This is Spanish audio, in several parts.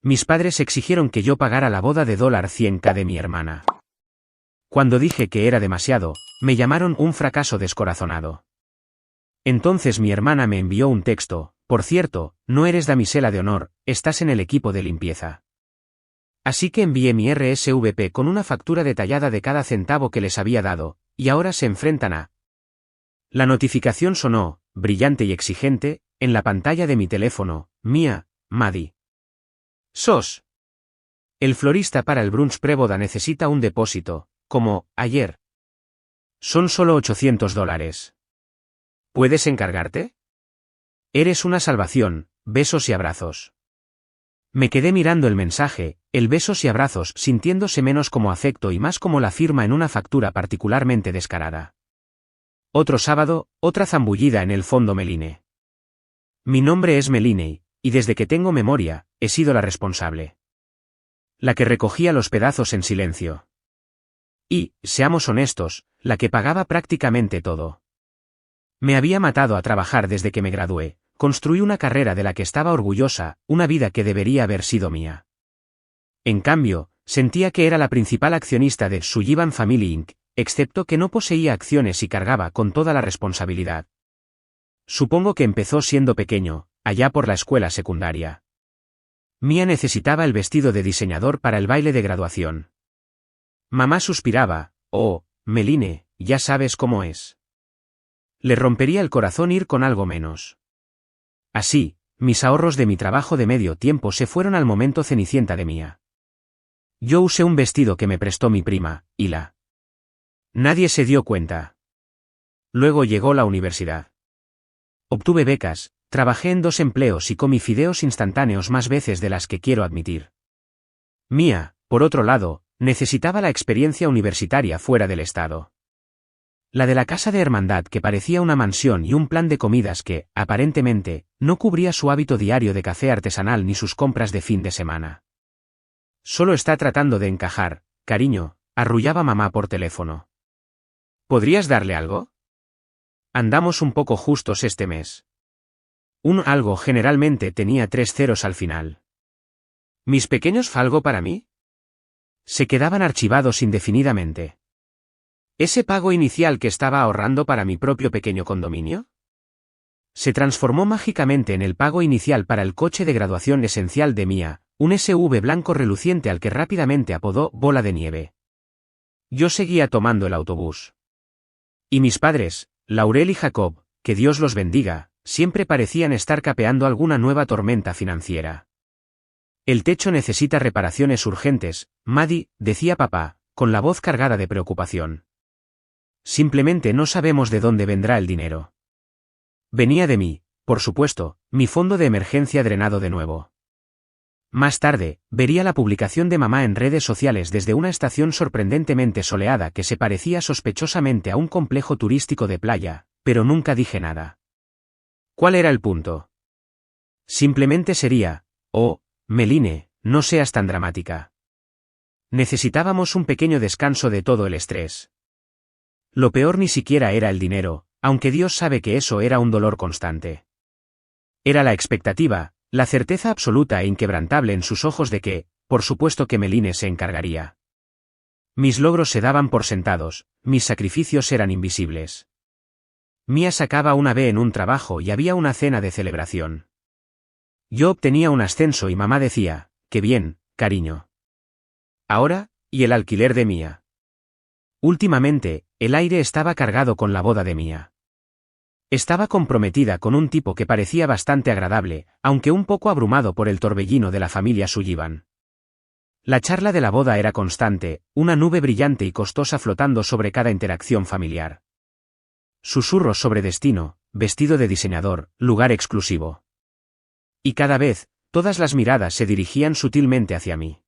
Mis padres exigieron que yo pagara la boda de $100K de mi hermana. Cuando dije que era demasiado, me llamaron un fracaso descorazonado. Entonces mi hermana me envió un texto: por cierto, no eres damisela de honor, estás en el equipo de limpieza. Así que envié mi RSVP con una factura detallada de cada centavo que les había dado, y ahora se enfrentan a... La notificación sonó, brillante y exigente, en la pantalla de mi teléfono: Mia, Maddie. SOS. El florista para el brunch preboda necesita un depósito, como ayer. Son solo $800. ¿Puedes encargarte? Eres una salvación, besos y abrazos. Me quedé mirando el mensaje, el besos y abrazos, sintiéndose menos como afecto y más como la firma en una factura particularmente descarada. Otro sábado, otra zambullida en el fondo Meline. Mi nombre es Meline, y desde que tengo memoria, he sido la responsable. La que recogía los pedazos en silencio. Y, seamos honestos, la que pagaba prácticamente todo. Me había matado a trabajar desde que me gradué, construí una carrera de la que estaba orgullosa, una vida que debería haber sido mía. En cambio, sentía que era la principal accionista de Sullivan Family Inc., excepto que no poseía acciones y cargaba con toda la responsabilidad. Supongo que empezó siendo pequeño, allá por la escuela secundaria. Mia necesitaba el vestido de diseñador para el baile de graduación. Mamá suspiraba: oh, Meline, ya sabes cómo es. Le rompería el corazón ir con algo menos. Así, mis ahorros de mi trabajo de medio tiempo se fueron al momento cenicienta de Mia. Yo usé un vestido que me prestó mi prima, Hila. Nadie se dio cuenta. Luego llegó la universidad. Obtuve becas, trabajé en 2 empleos y comí fideos instantáneos más veces de las que quiero admitir. Mia, por otro lado, necesitaba la experiencia universitaria fuera del estado. La de la casa de hermandad, que parecía una mansión, y un plan de comidas que, aparentemente, no cubría su hábito diario de café artesanal ni sus compras de fin de semana. Solo está tratando de encajar, cariño, arrullaba mamá por teléfono. ¿Podrías darle algo? Andamos un poco justos este mes. Un algo generalmente tenía 3 ceros al final. ¿Mis pequeños falgo para mí? Se quedaban archivados indefinidamente. ¿Ese pago inicial que estaba ahorrando para mi propio pequeño condominio? Se transformó mágicamente en el pago inicial para el coche de graduación esencial de Mia, un SUV blanco reluciente al que rápidamente apodó Bola de Nieve. Yo seguía tomando el autobús. Y mis padres, Laurel y Jacob, que Dios los bendiga, siempre parecían estar capeando alguna nueva tormenta financiera. El techo necesita reparaciones urgentes, Maddie, decía papá, con la voz cargada de preocupación. Simplemente no sabemos de dónde vendrá el dinero. Venía de mí, por supuesto, mi fondo de emergencia drenado de nuevo. Más tarde, vería la publicación de mamá en redes sociales desde una estación sorprendentemente soleada que se parecía sospechosamente a un complejo turístico de playa, pero nunca dije nada. ¿Cuál era el punto? Simplemente sería: oh, Meline, no seas tan dramática. Necesitábamos un pequeño descanso de todo el estrés. Lo peor ni siquiera era el dinero, aunque Dios sabe que eso era un dolor constante. Era la expectativa, la certeza absoluta e inquebrantable en sus ojos de que, por supuesto que Meline se encargaría. Mis logros se daban por sentados, mis sacrificios eran invisibles. Mia sacaba una B en un trabajo y había una cena de celebración. Yo obtenía un ascenso y mamá decía: qué bien, cariño. Ahora, ¿y el alquiler de Mia? Últimamente, el aire estaba cargado con la boda de Mia. Estaba comprometida con un tipo que parecía bastante agradable, aunque un poco abrumado por el torbellino de la familia Sullivan. La charla de la boda era constante, una nube brillante y costosa flotando sobre cada interacción familiar. Susurros sobre destino, vestido de diseñador, lugar exclusivo. Y cada vez, todas las miradas se dirigían sutilmente hacia mí.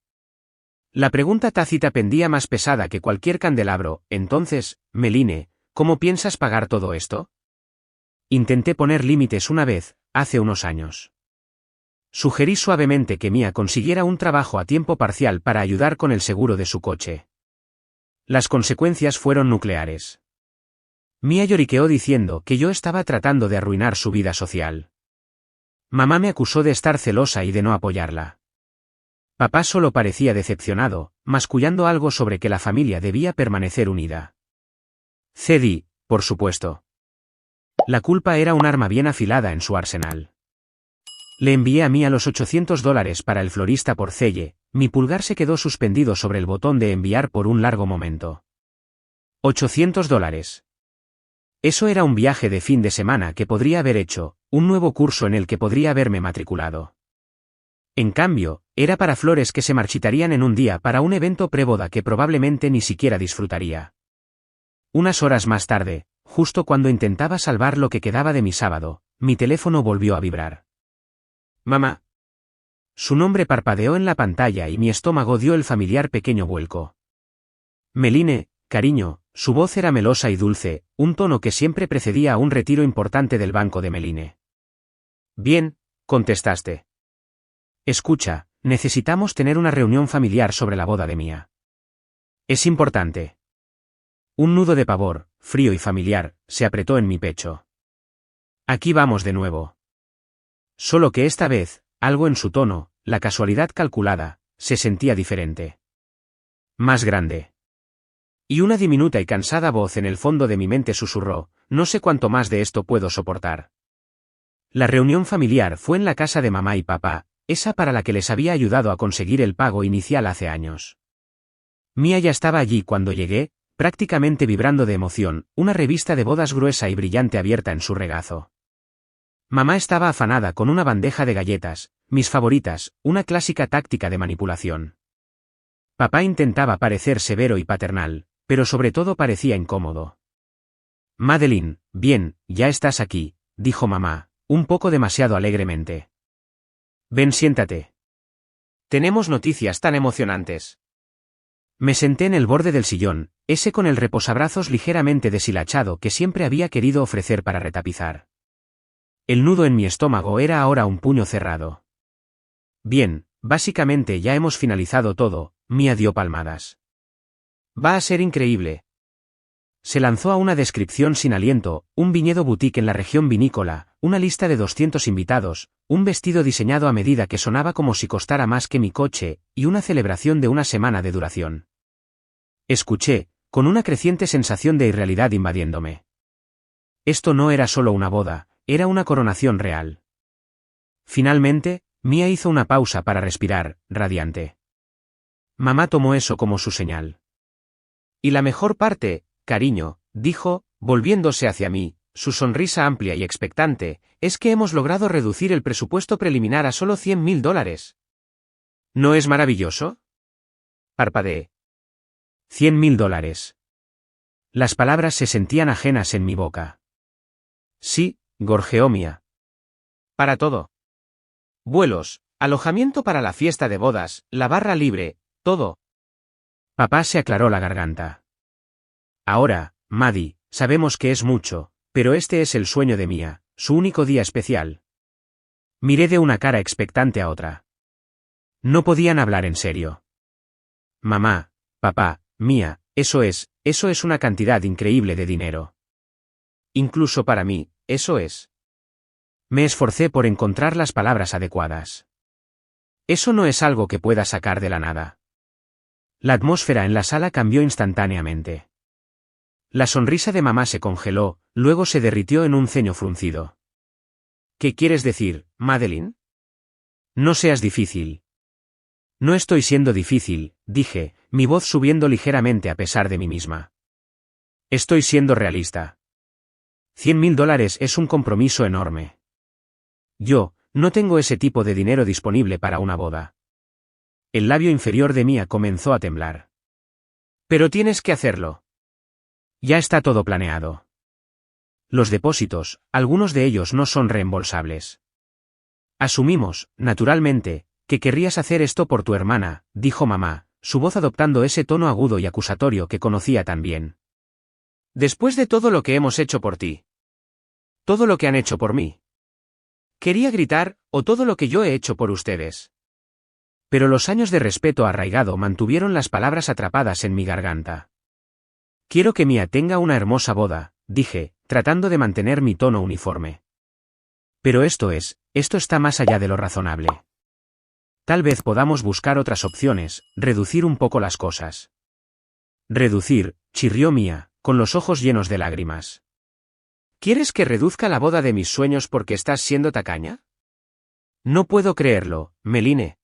La pregunta tácita pendía más pesada que cualquier candelabro: entonces, Meline, ¿cómo piensas pagar todo esto? Intenté poner límites una vez, hace unos años. Sugerí suavemente que Mia consiguiera un trabajo a tiempo parcial para ayudar con el seguro de su coche. Las consecuencias fueron nucleares. Mia lloriqueó diciendo que yo estaba tratando de arruinar su vida social. Mamá me acusó de estar celosa y de no apoyarla. Papá solo parecía decepcionado, mascullando algo sobre que la familia debía permanecer unida. Cedí, por supuesto. La culpa era un arma bien afilada en su arsenal. Le envié a Mía los $800 para el florista por Celle, mi pulgar se quedó suspendido sobre el botón de enviar por un largo momento. $800. Eso era un viaje de fin de semana que podría haber hecho, un nuevo curso en el que podría haberme matriculado. En cambio, era para flores que se marchitarían en un día para un evento preboda que probablemente ni siquiera disfrutaría. Unas horas más tarde, justo cuando intentaba salvar lo que quedaba de mi sábado, mi teléfono volvió a vibrar. Mamá. Su nombre parpadeó en la pantalla y mi estómago dio el familiar pequeño vuelco. Meline, cariño, su voz era melosa y dulce, un tono que siempre precedía a un retiro importante del banco de Meline. Bien, contestaste. Escucha, necesitamos tener una reunión familiar sobre la boda de Mía. Es importante. Un nudo de pavor, frío y familiar, se apretó en mi pecho. Aquí vamos de nuevo. Solo que esta vez, algo en su tono, la casualidad calculada, se sentía diferente. Más grande. Y una diminuta y cansada voz en el fondo de mi mente susurró, no sé cuánto más de esto puedo soportar. La reunión familiar fue en la casa de mamá y papá, esa para la que les había ayudado a conseguir el pago inicial hace años. Mía ya estaba allí cuando llegué, prácticamente vibrando de emoción, una revista de bodas gruesa y brillante abierta en su regazo. Mamá estaba afanada con una bandeja de galletas, mis favoritas, una clásica táctica de manipulación. Papá intentaba parecer severo y paternal, pero sobre todo parecía incómodo. Madeline, bien, ya estás aquí, dijo mamá, un poco demasiado alegremente. Ven, siéntate. Tenemos noticias tan emocionantes. Me senté en el borde del sillón, ese con el reposabrazos ligeramente deshilachado que siempre había querido ofrecer para retapizar. El nudo en mi estómago era ahora un puño cerrado. Bien, básicamente ya hemos finalizado todo, Mía dio palmadas. Va a ser increíble. Se lanzó a una descripción sin aliento, un viñedo boutique en la región vinícola, una lista de 200 invitados, un vestido diseñado a medida que sonaba como si costara más que mi coche, y una celebración de una semana de duración. Escuché, con una creciente sensación de irrealidad invadiéndome. Esto no era solo una boda, era una coronación real. Finalmente, Mía hizo una pausa para respirar, radiante. Mamá tomó eso como su señal. Y la mejor parte, cariño, dijo, volviéndose hacia mí, su sonrisa amplia y expectante, es que hemos logrado reducir el presupuesto preliminar a solo $100.000. ¿No es maravilloso? Parpadeé. $100.000. Las palabras se sentían ajenas en mi boca. Sí, gorjeó Mía. Para todo. Vuelos, alojamiento para la fiesta de bodas, la barra libre, todo. Papá se aclaró la garganta. Ahora, Maddie, sabemos que es mucho, pero este es el sueño de Mía, su único día especial. Miré de una cara expectante a otra. No podían hablar en serio. Mamá, papá, Mía, eso es una cantidad increíble de dinero. Incluso para mí, eso es. Me esforcé por encontrar las palabras adecuadas. Eso no es algo que pueda sacar de la nada. La atmósfera en la sala cambió instantáneamente. La sonrisa de mamá se congeló, luego se derritió en un ceño fruncido. ¿Qué quieres decir, Madeline? No seas difícil. No estoy siendo difícil, dije, mi voz subiendo ligeramente a pesar de mí misma. Estoy siendo realista. $100.000 es un compromiso enorme. Yo, no tengo ese tipo de dinero disponible para una boda. El labio inferior de Mía comenzó a temblar. Pero tienes que hacerlo. Ya está todo planeado. Los depósitos, algunos de ellos no son reembolsables. Asumimos, naturalmente, que querrías hacer esto por tu hermana, dijo mamá, su voz adoptando ese tono agudo y acusatorio que conocía tan bien. Después de todo lo que hemos hecho por ti. Todo lo que han hecho por mí. Quería gritar, o todo lo que yo he hecho por ustedes. Pero los años de respeto arraigado mantuvieron las palabras atrapadas en mi garganta. Quiero que Mía tenga una hermosa boda, dije, tratando de mantener mi tono uniforme. Pero esto está más allá de lo razonable. Tal vez podamos buscar otras opciones, reducir un poco las cosas. Reducir, chirrió Mia, con los ojos llenos de lágrimas. ¿Quieres que reduzca la boda de mis sueños porque estás siendo tacaña? No puedo creerlo, Meline.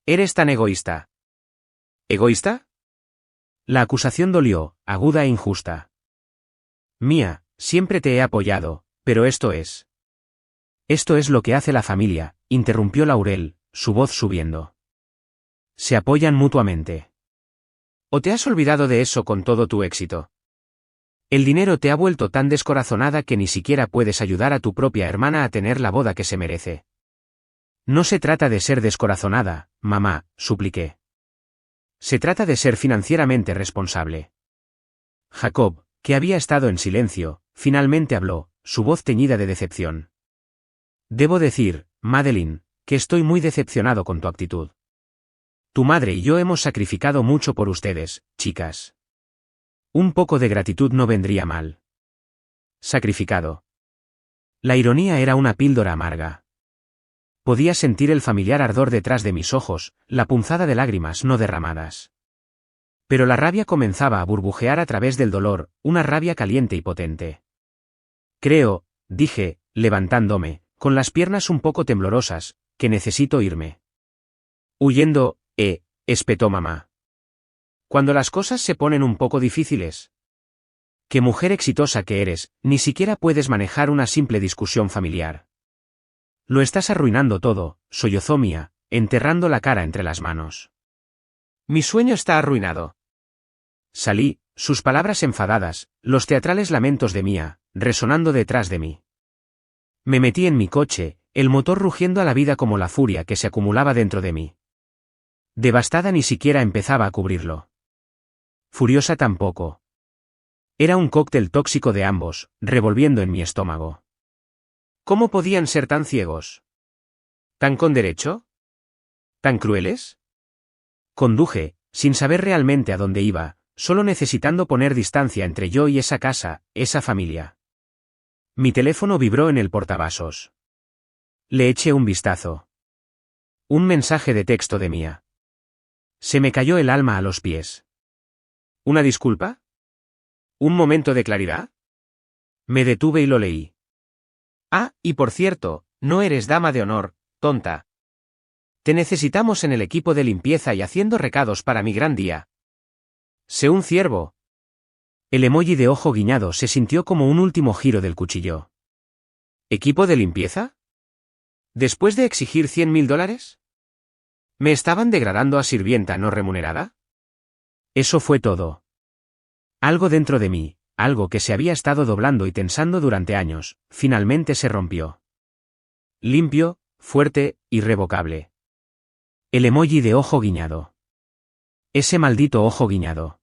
Eres tan egoísta. ¿Egoísta? La acusación dolió, aguda e injusta. Mia, siempre te he apoyado, pero esto es. Esto es lo que hace la familia, interrumpió Laurel, su voz subiendo. Se apoyan mutuamente. ¿O te has olvidado de eso con todo tu éxito? El dinero te ha vuelto tan descorazonada que ni siquiera puedes ayudar a tu propia hermana a tener la boda que se merece. No se trata de ser descorazonada, mamá, supliqué. Se trata de ser financieramente responsable. Jacob, que había estado en silencio, finalmente habló, su voz teñida de decepción. Debo decir, Madeline, que estoy muy decepcionado con tu actitud. Tu madre y yo hemos sacrificado mucho por ustedes, chicas. Un poco de gratitud no vendría mal. Sacrificado. La ironía era una píldora amarga. Podía sentir el familiar ardor detrás de mis ojos, la punzada de lágrimas no derramadas. Pero la rabia comenzaba a burbujear a través del dolor, una rabia caliente y potente. Creo, dije, levantándome, con las piernas un poco temblorosas, que necesito irme. Huyendo, espetó mamá. Cuando las cosas se ponen un poco difíciles. Qué mujer exitosa que eres, ni siquiera puedes manejar una simple discusión familiar. Lo estás arruinando todo, sollozó Mia, enterrando la cara entre las manos. Mi sueño está arruinado. Salí, sus palabras enfadadas, los teatrales lamentos de Mia, resonando detrás de mí. Me metí en mi coche, el motor rugiendo a la vida como la furia que se acumulaba dentro de mí. Devastada ni siquiera empezaba a cubrirlo. Furiosa tampoco. Era un cóctel tóxico de ambos, revolviendo en mi estómago. ¿Cómo podían ser tan ciegos? ¿Tan con derecho? ¿Tan crueles? Conduje, sin saber realmente a dónde iba, solo necesitando poner distancia entre yo y esa casa, esa familia. Mi teléfono vibró en el portavasos. Le eché un vistazo. Un mensaje de texto de Mia. Se me cayó el alma a los pies. ¿Una disculpa? ¿Un momento de claridad? Me detuve y lo leí. Ah, y por cierto, no eres dama de honor, tonta. Te necesitamos en el equipo de limpieza y haciendo recados para mi gran día. Sé un ciervo. El emoji de ojo guiñado se sintió como un último giro del cuchillo. ¿Equipo de limpieza? ¿Después de exigir $100.000? ¿Me estaban degradando a sirvienta no remunerada? Eso fue todo. Algo dentro de mí, algo que se había estado doblando y tensando durante años, finalmente se rompió. Limpio, fuerte, irrevocable. El emoji de ojo guiñado. Ese maldito ojo guiñado.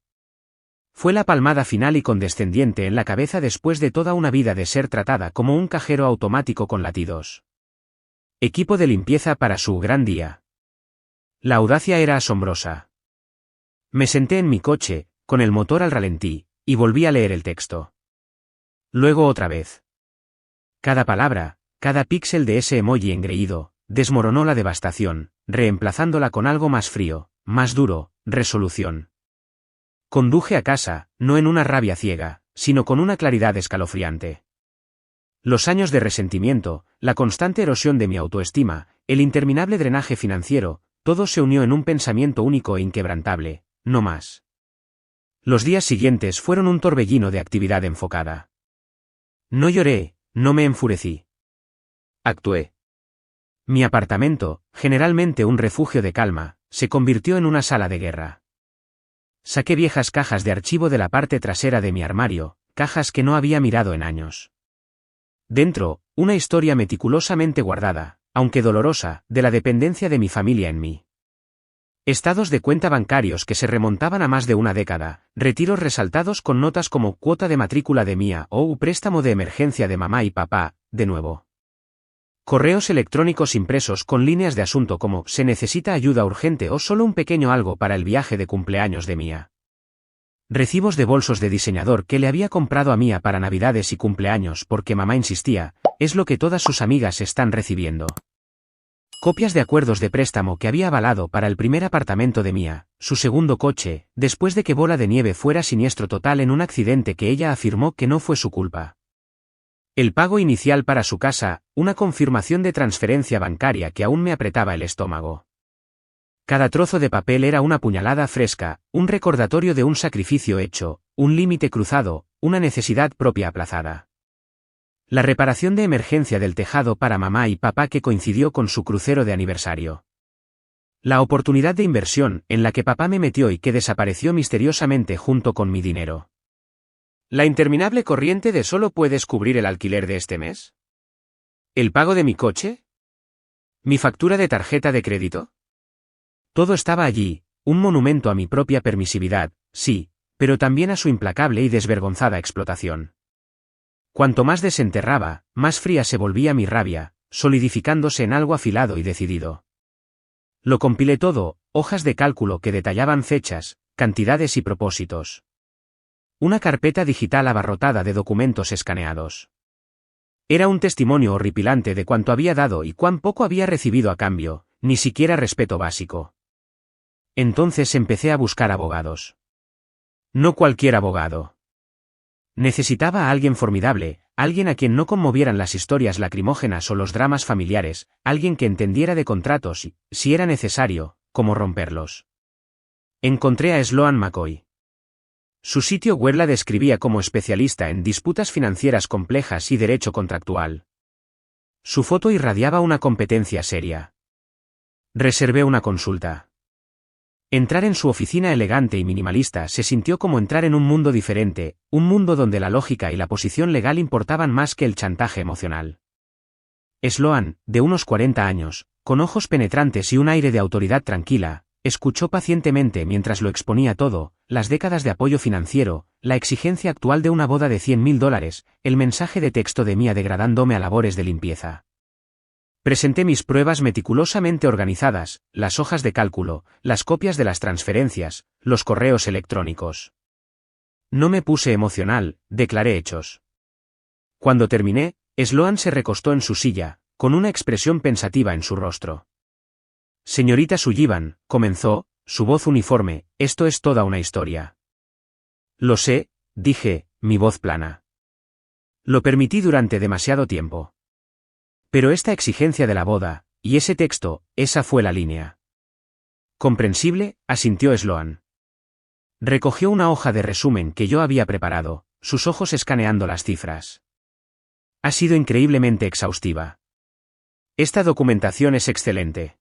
Fue la palmada final y condescendiente en la cabeza después de toda una vida de ser tratada como un cajero automático con latidos. Equipo de limpieza para su gran día. La audacia era asombrosa. Me senté en mi coche, con el motor al ralentí, y volví a leer el texto. Luego otra vez. Cada palabra, cada píxel de ese emoji engreído, desmoronó la devastación, reemplazándola con algo más frío, más duro, resolución. Conduje a casa, no en una rabia ciega, sino con una claridad escalofriante. Los años de resentimiento, la constante erosión de mi autoestima, el interminable drenaje financiero, todo se unió en un pensamiento único e inquebrantable, no más. Los días siguientes fueron un torbellino de actividad enfocada. No lloré, no me enfurecí. Actué. Mi apartamento, generalmente un refugio de calma, se convirtió en una sala de guerra. Saqué viejas cajas de archivo de la parte trasera de mi armario, cajas que no había mirado en años. Dentro, una historia meticulosamente guardada, aunque dolorosa, de la dependencia de mi familia en mí. Estados de cuenta bancarios que se remontaban a más de una década, retiros resaltados con notas como cuota de matrícula de Mia o préstamo de emergencia de mamá y papá, de nuevo. Correos electrónicos impresos con líneas de asunto como «se necesita ayuda urgente» o solo un pequeño algo para el viaje de cumpleaños de Mia. Recibos de bolsos de diseñador que le había comprado a Mia para navidades y cumpleaños porque mamá insistía, es lo que todas sus amigas están recibiendo. Copias de acuerdos de préstamo que había avalado para el primer apartamento de Mia, su segundo coche, después de que Bola de Nieve fuera siniestro total en un accidente que ella afirmó que no fue su culpa. El pago inicial para su casa, una confirmación de transferencia bancaria que aún me apretaba el estómago. Cada trozo de papel era una puñalada fresca, un recordatorio de un sacrificio hecho, un límite cruzado, una necesidad propia aplazada. La reparación de emergencia del tejado para mamá y papá que coincidió con su crucero de aniversario. La oportunidad de inversión en la que papá me metió y que desapareció misteriosamente junto con mi dinero. ¿La interminable corriente de solo puedes cubrir el alquiler de este mes? ¿El pago de mi coche? ¿Mi factura de tarjeta de crédito? Todo estaba allí, un monumento a mi propia permisividad, sí, pero también a su implacable y desvergonzada explotación. Cuanto más desenterraba, más fría se volvía mi rabia, solidificándose en algo afilado y decidido. Lo compilé todo, hojas de cálculo que detallaban fechas, cantidades y propósitos. Una carpeta digital abarrotada de documentos escaneados. Era un testimonio horripilante de cuánto había dado y cuán poco había recibido a cambio, ni siquiera respeto básico. Entonces empecé a buscar abogados. No cualquier abogado. Necesitaba a alguien formidable, alguien a quien no conmovieran las historias lacrimógenas o los dramas familiares, alguien que entendiera de contratos y, si era necesario, cómo romperlos. Encontré a Sloan McCoy. Su sitio web la describía como especialista en disputas financieras complejas y derecho contractual. Su foto irradiaba una competencia seria. Reservé una consulta. Entrar en su oficina elegante y minimalista se sintió como entrar en un mundo diferente, un mundo donde la lógica y la posición legal importaban más que el chantaje emocional. Sloan, de unos 40 años, con ojos penetrantes y un aire de autoridad tranquila, escuchó pacientemente mientras lo exponía todo, las décadas de apoyo financiero, la exigencia actual de una boda de $100.000, el mensaje de texto de Mia degradándome a labores de limpieza. Presenté mis pruebas meticulosamente organizadas, las hojas de cálculo, las copias de las transferencias, los correos electrónicos. No me puse emocional, declaré hechos. Cuando terminé, Sloan se recostó en su silla, con una expresión pensativa en su rostro. Señorita Sullivan, comenzó, su voz uniforme, esto es toda una historia. Lo sé, dije, mi voz plana. Lo permití durante demasiado tiempo. Pero esta exigencia de la boda, y ese texto, esa fue la línea. Comprensible, asintió Sloan. Recogió una hoja de resumen que yo había preparado, sus ojos escaneando las cifras. Ha sido increíblemente exhaustiva. Esta documentación es excelente.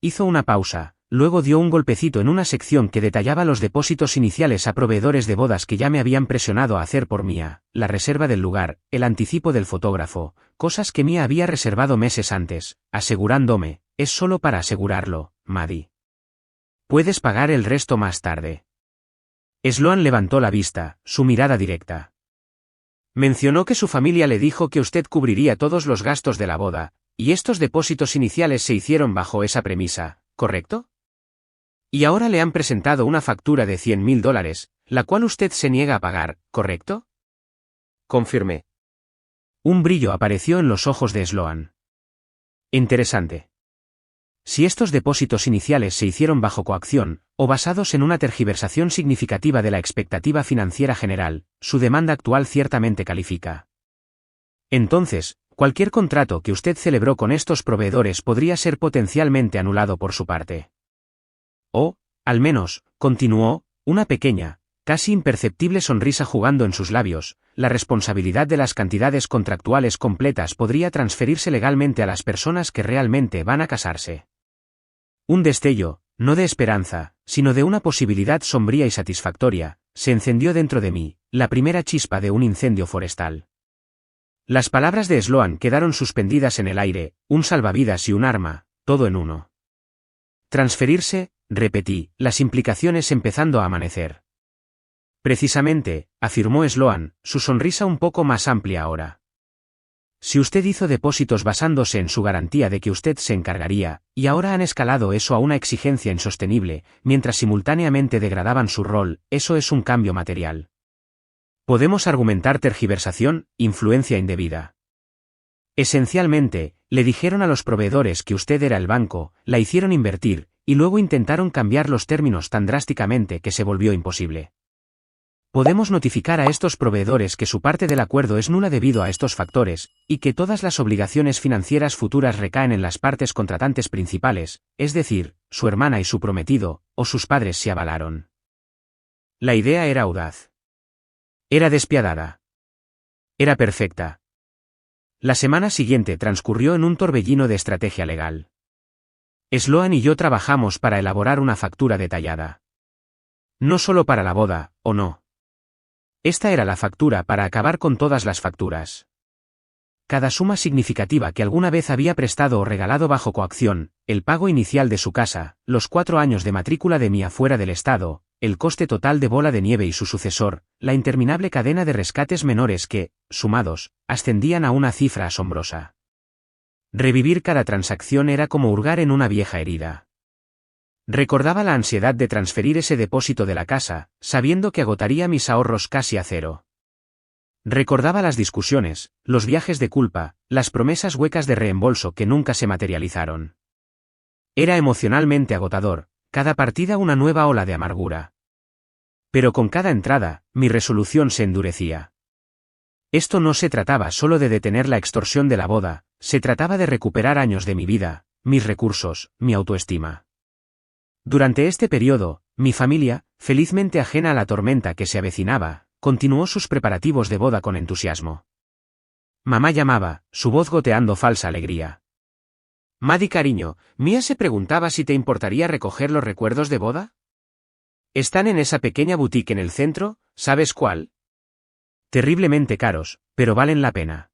Hizo una pausa, luego dio un golpecito en una sección que detallaba los depósitos iniciales a proveedores de bodas que ya me habían presionado a hacer por Mia, la reserva del lugar, el anticipo del fotógrafo, cosas que Mia había reservado meses antes, asegurándome, es solo para asegurarlo, Maddie. Puedes pagar el resto más tarde. Sloan levantó la vista, su mirada directa. Mencionó que su familia le dijo que usted cubriría todos los gastos de la boda, y estos depósitos iniciales se hicieron bajo esa premisa, ¿correcto? Y ahora le han presentado una factura de $100.000, la cual usted se niega a pagar, ¿correcto? Confirmé. Un brillo apareció en los ojos de Sloan. Interesante. Si estos depósitos iniciales se hicieron bajo coacción, o basados en una tergiversación significativa de la expectativa financiera general, su demanda actual ciertamente califica. Entonces, cualquier contrato que usted celebró con estos proveedores podría ser potencialmente anulado por su parte. O, al menos, continuó, una pequeña, casi imperceptible sonrisa jugando en sus labios, la responsabilidad de las cantidades contractuales completas podría transferirse legalmente a las personas que realmente van a casarse. Un destello, no de esperanza, sino de una posibilidad sombría y satisfactoria, se encendió dentro de mí, la primera chispa de un incendio forestal. Las palabras de Sloan quedaron suspendidas en el aire, un salvavidas y un arma, todo en uno. Transferirse, repetí, las implicaciones empezando a amanecer. Precisamente, afirmó Sloan, su sonrisa un poco más amplia ahora. Si usted hizo depósitos basándose en su garantía de que usted se encargaría, y ahora han escalado eso a una exigencia insostenible, mientras simultáneamente degradaban su rol, eso es un cambio material. Podemos argumentar tergiversación, influencia indebida. Esencialmente, Le dijeron a los proveedores que usted era el banco, la hicieron invertir, y luego intentaron cambiar los términos tan drásticamente que se volvió imposible. Podemos notificar a estos proveedores que su parte del acuerdo es nula debido a estos factores, y que todas las obligaciones financieras futuras recaen en las partes contratantes principales, es decir, su hermana y su prometido, o sus padres si avalaron. La idea era audaz. Era despiadada. Era perfecta. La semana siguiente transcurrió en un torbellino de estrategia legal. Sloan y yo trabajamos para elaborar una factura detallada. No solo para la boda, ¿o no? Esta era la factura para acabar con todas las facturas. Cada suma significativa que alguna vez había prestado o regalado bajo coacción, el pago inicial de su casa, los 4 años de matrícula de Mia fuera del estado, el coste total de Bola de Nieve y su sucesor, la interminable cadena de rescates menores que, sumados, ascendían a una cifra asombrosa. Revivir cada transacción era como hurgar en una vieja herida. Recordaba la ansiedad de transferir ese depósito de la casa, sabiendo que agotaría mis ahorros casi a cero. Recordaba las discusiones, los viajes de culpa, las promesas huecas de reembolso que nunca se materializaron. Era emocionalmente agotador, cada partida una nueva ola de amargura. Pero con cada entrada, mi resolución se endurecía. Esto no se trataba solo de detener la extorsión de la boda, se trataba de recuperar años de mi vida, mis recursos, mi autoestima. Durante este periodo, mi familia, felizmente ajena a la tormenta que se avecinaba, continuó sus preparativos de boda con entusiasmo. Mamá llamaba, su voz goteando falsa alegría. Maddie cariño, Mia se preguntaba si te importaría recoger los recuerdos de boda. Están en esa pequeña boutique en el centro, ¿sabes cuál? Terriblemente caros, pero valen la pena.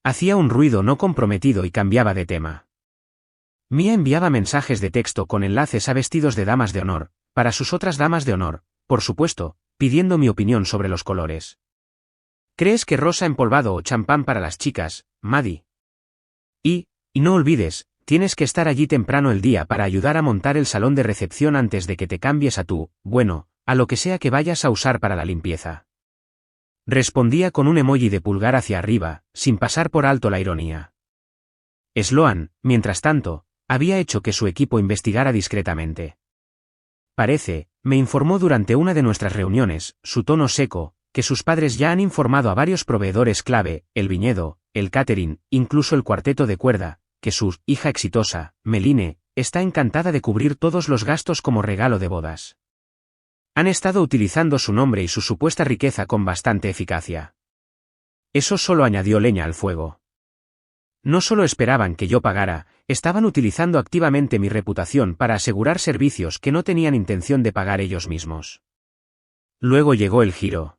Hacía un ruido no comprometido y cambiaba de tema. Mia enviaba mensajes de texto con enlaces a vestidos de damas de honor, para sus otras damas de honor, por supuesto, pidiendo mi opinión sobre los colores. ¿Crees que rosa empolvado o champán para las chicas, Maddie? Y no olvides, tienes que estar allí temprano el día para ayudar a montar el salón de recepción antes de que te cambies a a lo que sea que vayas a usar para la limpieza. Respondía con un emoji de pulgar hacia arriba, sin pasar por alto la ironía. Sloan, mientras tanto, había hecho que su equipo investigara discretamente. Parece, me informó durante una de nuestras reuniones, su tono seco, que sus padres ya han informado a varios proveedores clave, el viñedo, el catering, incluso el cuarteto de cuerda, que su hija exitosa, Meline, está encantada de cubrir todos los gastos como regalo de bodas. Han estado utilizando su nombre y su supuesta riqueza con bastante eficacia. Eso solo añadió leña al fuego. No solo esperaban que yo pagara, estaban utilizando activamente mi reputación para asegurar servicios que no tenían intención de pagar ellos mismos. Luego llegó el giro.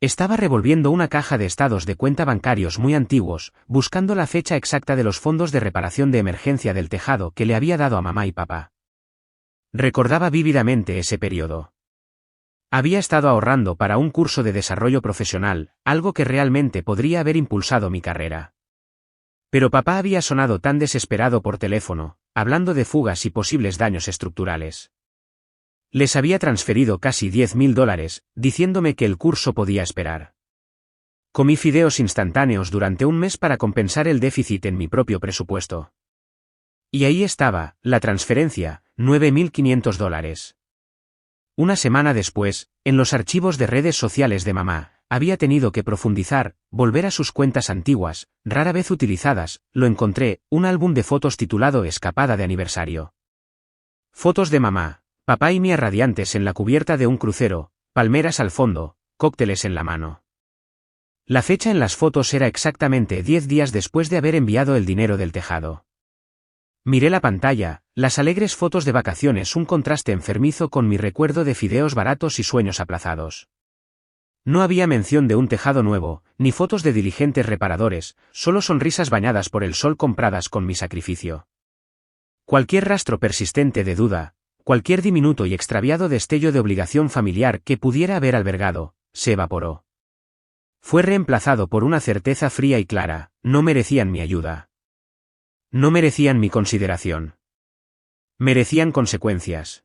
Estaba revolviendo una caja de estados de cuenta bancarios muy antiguos, buscando la fecha exacta de los fondos de reparación de emergencia del tejado que le había dado a mamá y papá. Recordaba vívidamente ese periodo. Había estado ahorrando para un curso de desarrollo profesional, algo que realmente podría haber impulsado mi carrera. Pero papá había sonado tan desesperado por teléfono, hablando de fugas y posibles daños estructurales. Les había transferido casi $10.000, diciéndome que el curso podía esperar. Comí fideos instantáneos durante un mes para compensar el déficit en mi propio presupuesto. Y ahí estaba, la transferencia, $9.500. Una semana después, en los archivos de redes sociales de mamá, había tenido que profundizar, volver a sus cuentas antiguas, rara vez utilizadas, lo encontré, un álbum de fotos titulado Escapada de aniversario. Fotos de mamá, papá y Mia radiantes en la cubierta de un crucero, palmeras al fondo, cócteles en la mano. La fecha en las fotos era exactamente 10 días después de haber enviado el dinero del tejado. Miré la pantalla, las alegres fotos de vacaciones, un contraste enfermizo con mi recuerdo de fideos baratos y sueños aplazados. No había mención de un tejado nuevo, ni fotos de diligentes reparadores, solo sonrisas bañadas por el sol compradas con mi sacrificio. Cualquier rastro persistente de duda, cualquier diminuto y extraviado destello de obligación familiar que pudiera haber albergado, se evaporó. Fue reemplazado por una certeza fría y clara: no merecían mi ayuda. No merecían mi consideración. Merecían consecuencias.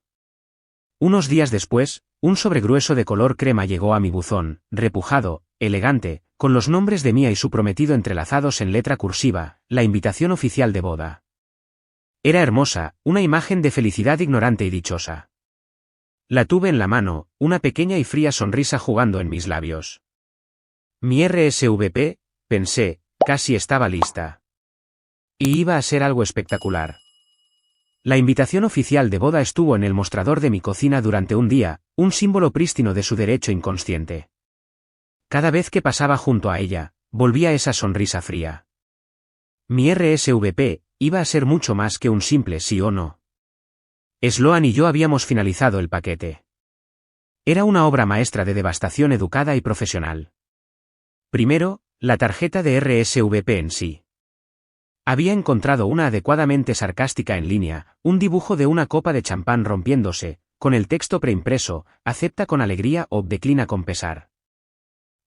Unos días después, un sobregrueso de color crema llegó a mi buzón, repujado, elegante, con los nombres de Mia y su prometido entrelazados en letra cursiva, la invitación oficial de boda. Era hermosa, una imagen de felicidad ignorante y dichosa. La tuve en la mano, una pequeña y fría sonrisa jugando en mis labios. Mi RSVP, pensé, casi estaba lista. Y iba a ser algo espectacular. La invitación oficial de boda estuvo en el mostrador de mi cocina durante un día, un símbolo prístino de su derecho inconsciente. Cada vez que pasaba junto a ella, volvía esa sonrisa fría. Mi RSVP iba a ser mucho más que un simple sí o no. Sloan y yo habíamos finalizado el paquete. Era una obra maestra de devastación educada y profesional. Primero, la tarjeta de RSVP en sí. Había encontrado una adecuadamente sarcástica en línea, un dibujo de una copa de champán rompiéndose, con el texto preimpreso, acepta con alegría o declina con pesar.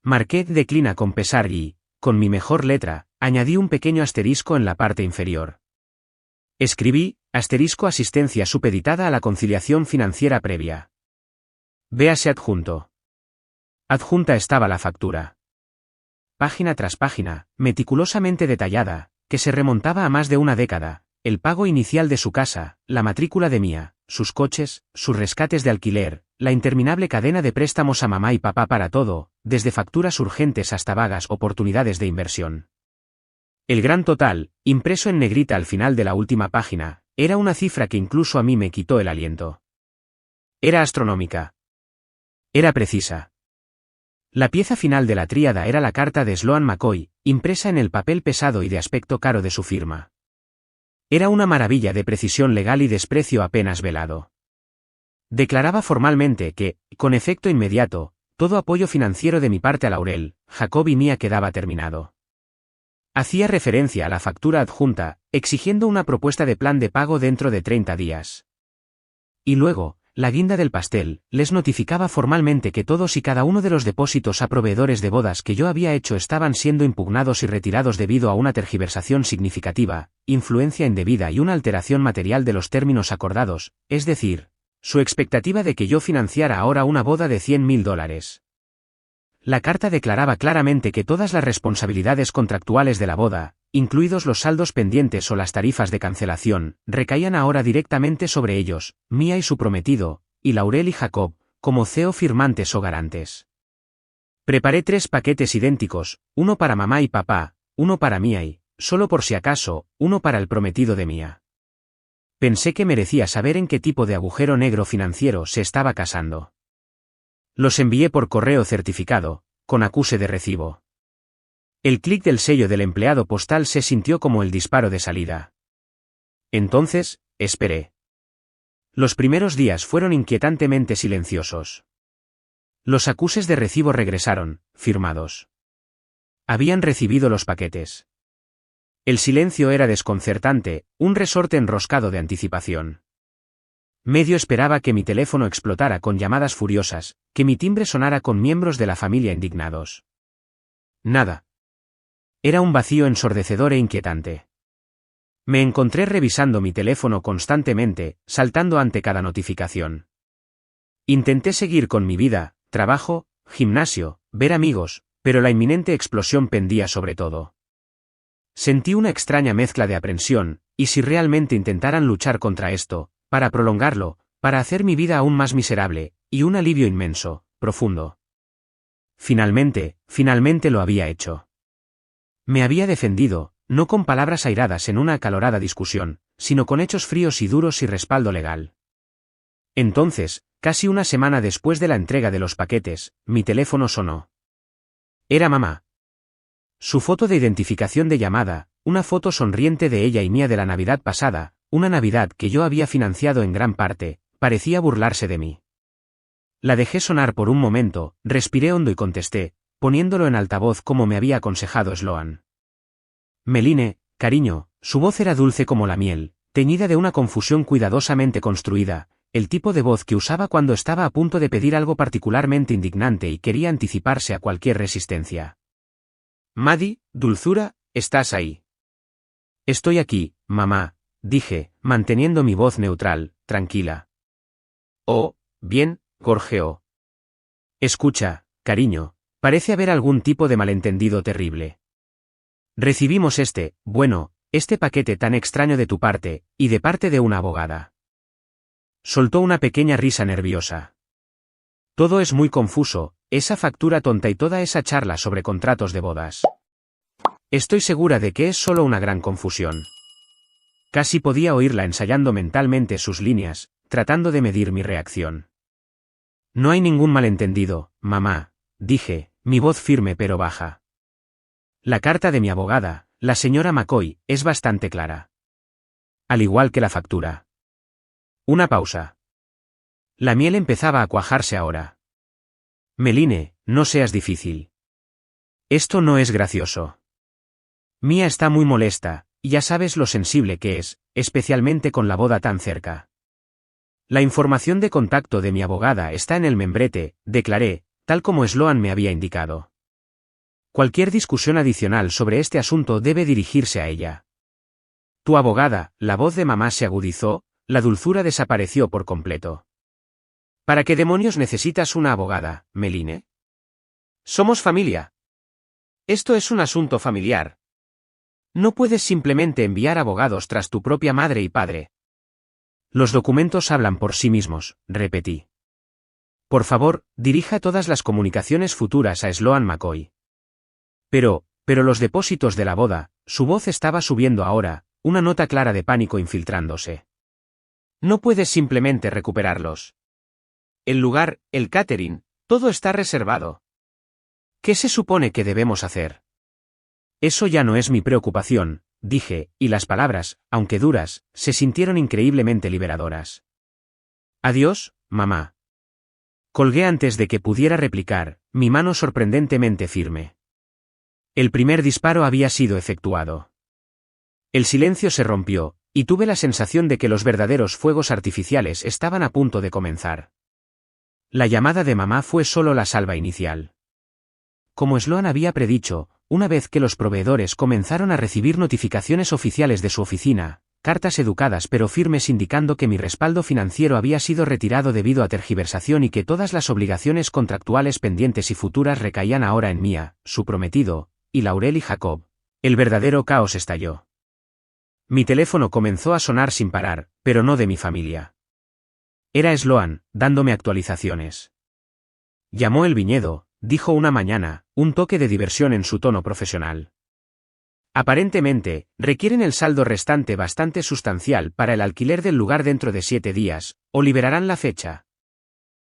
Marqué declina con pesar y, con mi mejor letra, añadí un pequeño asterisco en la parte inferior. Escribí, asterisco asistencia supeditada a la conciliación financiera previa. Véase adjunto. Adjunta estaba la factura. Página tras página, meticulosamente detallada, que se remontaba a más de una década, el pago inicial de su casa, la matrícula de Mia, sus coches, sus rescates de alquiler, la interminable cadena de préstamos a mamá y papá para todo, desde facturas urgentes hasta vagas oportunidades de inversión. El gran total, impreso en negrita al final de la última página, era una cifra que incluso a mí me quitó el aliento. Era astronómica. Era precisa. La pieza final de la tríada era la carta de Sloan McCoy, impresa en el papel pesado y de aspecto caro de su firma. Era una maravilla de precisión legal y desprecio apenas velado. Declaraba formalmente que, con efecto inmediato, todo apoyo financiero de mi parte a Laurel, Jacob y Mia quedaba terminado. Hacía referencia a la factura adjunta, exigiendo una propuesta de plan de pago dentro de 30 días. Y luego, la guinda del pastel, les notificaba formalmente que todos y cada uno de los depósitos a proveedores de bodas que yo había hecho estaban siendo impugnados y retirados debido a una tergiversación significativa, influencia indebida y una alteración material de los términos acordados, es decir, su expectativa de que yo financiara ahora una boda de $100.000. La carta declaraba claramente que todas las responsabilidades contractuales de la boda, incluidos los saldos pendientes o las tarifas de cancelación, recaían ahora directamente sobre ellos, Mia y su prometido, y Laurel y Jacob, como CEO firmantes o garantes. Preparé 3 paquetes idénticos, uno para mamá y papá, uno para Mia y, solo por si acaso, uno para el prometido de Mia. Pensé que merecía saber en qué tipo de agujero negro financiero se estaba casando. Los envié por correo certificado, con acuse de recibo. El clic del sello del empleado postal se sintió como el disparo de salida. Entonces, esperé. Los primeros días fueron inquietantemente silenciosos. Los acuses de recibo regresaron, firmados. Habían recibido los paquetes. El silencio era desconcertante, un resorte enroscado de anticipación. Medio esperaba que mi teléfono explotara con llamadas furiosas, que mi timbre sonara con miembros de la familia indignados. Nada. Era un vacío ensordecedor e inquietante. Me encontré revisando mi teléfono constantemente, saltando ante cada notificación. Intenté seguir con mi vida, trabajo, gimnasio, ver amigos, pero la inminente explosión pendía sobre todo. Sentí una extraña mezcla de aprensión, y si realmente intentaran luchar contra esto, para prolongarlo, para hacer mi vida aún más miserable, y un alivio inmenso, profundo. Finalmente lo había hecho. Me había defendido, no con palabras airadas en una acalorada discusión, sino con hechos fríos y duros y respaldo legal. Entonces, casi una semana después de la entrega de los paquetes, mi teléfono sonó. Era mamá. Su foto de identificación de llamada, una foto sonriente de ella y mía de la Navidad pasada, una Navidad que yo había financiado en gran parte, parecía burlarse de mí. La dejé sonar por un momento, respiré hondo y contesté, poniéndolo en altavoz como me había aconsejado Sloan. Meline, cariño, su voz era dulce como la miel, teñida de una confusión cuidadosamente construida, el tipo de voz que usaba cuando estaba a punto de pedir algo particularmente indignante y quería anticiparse a cualquier resistencia. Maddie, dulzura, ¿estás ahí? Estoy aquí, mamá, dije, manteniendo mi voz neutral, tranquila. Oh, bien, gorjeó, Escucha, cariño, parece haber algún tipo de malentendido terrible. Recibimos este paquete tan extraño de tu parte, y de parte de una abogada. Soltó una pequeña risa nerviosa. Todo es muy confuso, esa factura tonta y toda esa charla sobre contratos de bodas. Estoy segura de que es solo una gran confusión. Casi podía oírla ensayando mentalmente sus líneas, tratando de medir mi reacción. No hay ningún malentendido, mamá, dije, mi voz firme pero baja. La carta de mi abogada, la señora McCoy, es bastante clara. Al igual que la factura. Una pausa. La miel empezaba a cuajarse ahora. Meline, no seas difícil. Esto no es gracioso. Mía está muy molesta, y ya sabes lo sensible que es, especialmente con la boda tan cerca. La información de contacto de mi abogada está en el membrete, declaré, tal como Sloan me había indicado. Cualquier discusión adicional sobre este asunto debe dirigirse a ella. Tu abogada, la voz de mamá se agudizó, la dulzura desapareció por completo. ¿Para qué demonios necesitas una abogada, Meline? Somos familia. Esto es un asunto familiar. No puedes simplemente enviar abogados tras tu propia madre y padre. Los documentos hablan por sí mismos, repetí. Por favor, dirija todas las comunicaciones futuras a Sloan McCoy. Pero los depósitos de la boda, su voz estaba subiendo ahora, una nota clara de pánico infiltrándose. No puedes simplemente recuperarlos. El lugar, el catering, todo está reservado. ¿Qué se supone que debemos hacer? Eso ya no es mi preocupación, dije, y las palabras, aunque duras, se sintieron increíblemente liberadoras. Adiós, mamá. Colgué antes de que pudiera replicar, mi mano sorprendentemente firme. El primer disparo había sido efectuado. El silencio se rompió, y tuve la sensación de que los verdaderos fuegos artificiales estaban a punto de comenzar. La llamada de mamá fue solo la salva inicial. Como Sloan había predicho, una vez que los proveedores comenzaron a recibir notificaciones oficiales de su oficina, cartas educadas pero firmes indicando que mi respaldo financiero había sido retirado debido a tergiversación y que todas las obligaciones contractuales pendientes y futuras recaían ahora en Mía, su prometido, y Laurel y Jacob, el verdadero caos estalló. Mi teléfono comenzó a sonar sin parar, pero no de mi familia. Era Sloan, dándome actualizaciones. Llamó el viñedo, dijo una mañana, un toque de diversión en su tono profesional. Aparentemente, requieren el saldo restante bastante sustancial para el alquiler del lugar dentro de 7 días, o liberarán la fecha.